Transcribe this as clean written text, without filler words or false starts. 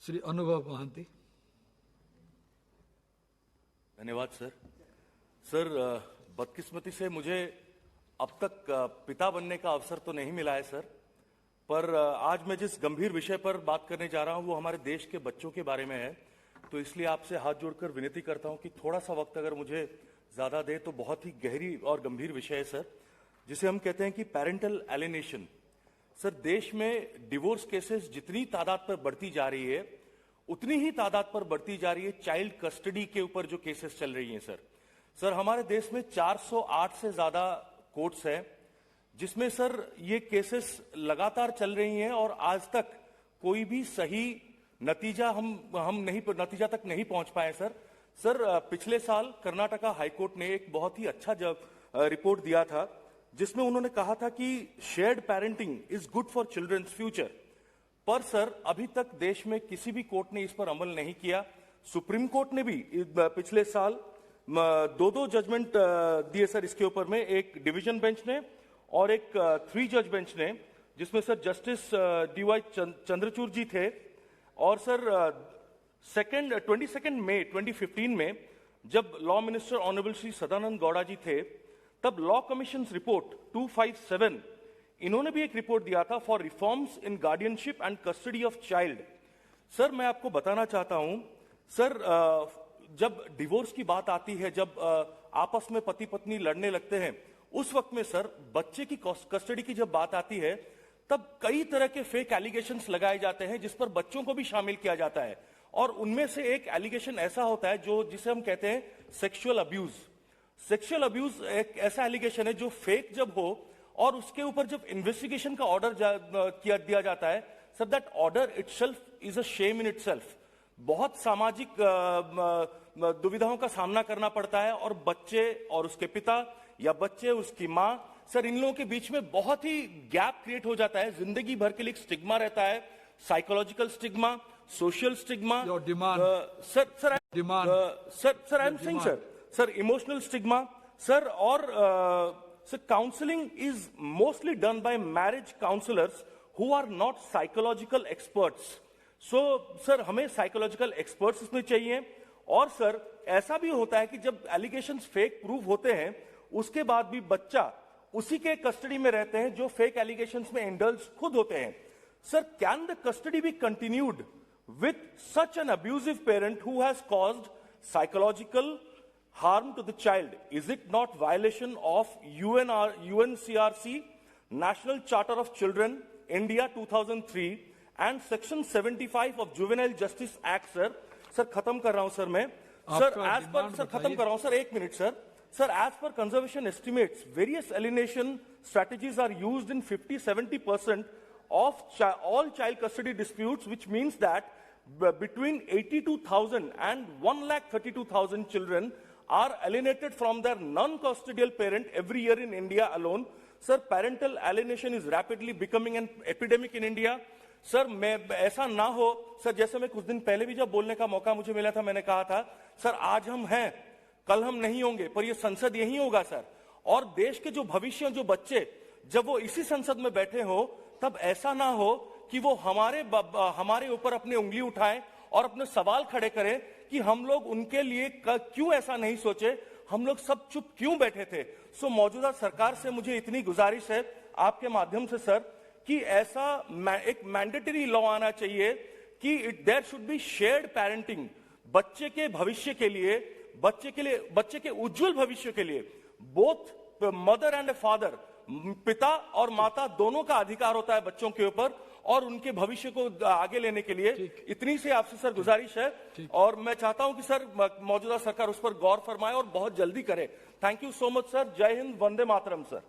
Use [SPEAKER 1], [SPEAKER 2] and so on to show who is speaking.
[SPEAKER 1] श्री अनुभव महांती।
[SPEAKER 2] धन्यवाद sir. Sir, बदकिस्मती से मुझे अब तक पिता बनने का अवसर तो नहीं मिला है सर, पर आज मैं जिस गंभीर विषय पर बात करने जा रहा हूं वो हमारे देश के बच्चों के बारे में है। तो इसलिए आपसे हाथ जोड़कर विनती करता हूं कि थोड़ा सा वक्त अगर मुझे ज्यादा दे तो बहुत ही गहरी और गंभीर विषय है सर, जिसे हम कहते हैं कि पेरेंटल एलिनेशन। सर, देश में डिवोर्स केसेस जितनी तादाद पर बढ़ती जा रही है उतनी ही तादाद पर बढ़ती जा रही है चाइल्ड कस्टडी के ऊपर जो केसेस चल रही हैं सर, हमारे देश में 408 से ज्यादा कोर्ट्स हैं जिसमें सर ये केसेस लगातार चल रही हैं और आज तक कोई भी सही नतीजा नतीजा तक नहीं पहुंच पाए सर। पिछले साल कर्नाटका हाईकोर्ट ने एक बहुत ही अच्छा रिपोर्ट दिया था जिसमें उन्होंने कहा था कि shared parenting is good for children's future, पर सर अभी तक देश में किसी भी कोर्ट ने इस पर अमल नहीं किया। सुप्रीम कोर्ट ने भी पिछले साल दो जजमेंट दिए सर इसके ऊपर में, एक डिवीजन बेंच ने और एक 3 जज बेंच ने, जिसमें sir justice DY Chandrachud ji थे। और सर 22 मई 2015 में जब law minister honourable Shri Sadananda Gowda ji थे तब लॉ कमीशन रिपोर्ट 257 इन्होंने भी एक रिपोर्ट दिया था for reforms in guardianship and custody of child. Sir, मैं आपको बताना चाहता हूं सर, जब डिवोर्स की बात आती है, जब आपस में पति पत्नी लड़ने लगते हैं, उस वक्त में सर बच्चे की कस्टडी की जब बात आती है तब कई तरह के फेक एलिगेशंस लगाए जाते हैं जिस पर बच्चों को भी शामिल किया जाता है। और उनमें से एक एलिगेशन ऐसा होता है जिसे हम कहते हैं सेक्सुअल अब्यूज। सेक्सुअल अब्यूज एक ऐसा एलिगेशन है जो फेक जब हो और उसके ऊपर जब इन्वेस्टिगेशन का ऑर्डर दिया जाता है sir, that order itself is a shame in itself. बहुत सामाजिक दुविधाओं का सामना करना पड़ता है और बच्चे और उसके पिता या बच्चे उसकी मां, सर इन लोगों के बीच में बहुत ही गैप क्रिएट हो जाता है। जिंदगी भर के लिए एक स्टिग्मा रहता है, psychological stigma, social stigma, sir I am saying sir emotional stigma sir. और sir counselling is mostly done by marriage counsellors who are not psychological experts. So sir हमें साइकोलॉजिकल एक्सपर्ट्स इसमें चाहिए। और सर ऐसा भी होता है कि जब एलिगेशंस फेक प्रूव होते हैं उसके बाद भी बच्चा उसी के कस्टडी में रहते हैं जो फेक एलिगेशंस में इंडल्ज खुद होते हैं। Sir, can the custody be continued with such an abusive parent who has caused psychological harm to the child? Is it not violation of UNCRC, National Charter of Children, India 2003 and Section 75 of Juvenile Justice Act sir खत्म कर रहा हूं sir मैं। Sir as पर sir खत्म कर रहा हूं सर, एक मिनट सर एज पर conservation estimates various alienation strategies are used in 50-70% of all child custody disputes, which means that between 82,000 and 1,32,000 children are alienated from their non-custodial parent every year in India alone. Sir, parental alienation is rapidly becoming an epidemic in India. Sir मैं ऐसा ना हो sir, जैसे मैं कुछ दिन पहले भी जब बोलने का मौका मुझे मिला था मैंने कहा था सर आज हम हैं कल हम नहीं होंगे, पर ये संसद यही होगा सर। और देश के जो भविष्य जो बच्चे जब वो इसी संसद में बैठे हो तब ऐसा ना हो कि वो हमारे ऊपर अपनी उंगली उठाएं और अपने सवाल खड़े करें कि हम लोग उनके लिए क्यों ऐसा नहीं सोचे, हम लोग सब चुप क्यों बैठे थे। सो मौजूदा सरकार से मुझे इतनी गुजारिश है आपके माध्यम से सर कि ऐसा एक मैंडेटरी लॉ आना चाहिए कि there should be shared parenting. बच्चे के भविष्य के लिए, बच्चे के उज्जवल भविष्य के लिए बोथ मदर एंड फादर, पिता और माता दोनों का अधिकार होता है बच्चों के ऊपर और उनके भविष्य को आगे लेने के लिए। इतनी से आपसे सर गुजारिश है और मैं चाहता हूं कि सर मौजूदा सरकार उस पर गौर फरमाए और बहुत जल्दी करे। Thank you so much sir. जय हिंद, वंदे मातरम सर।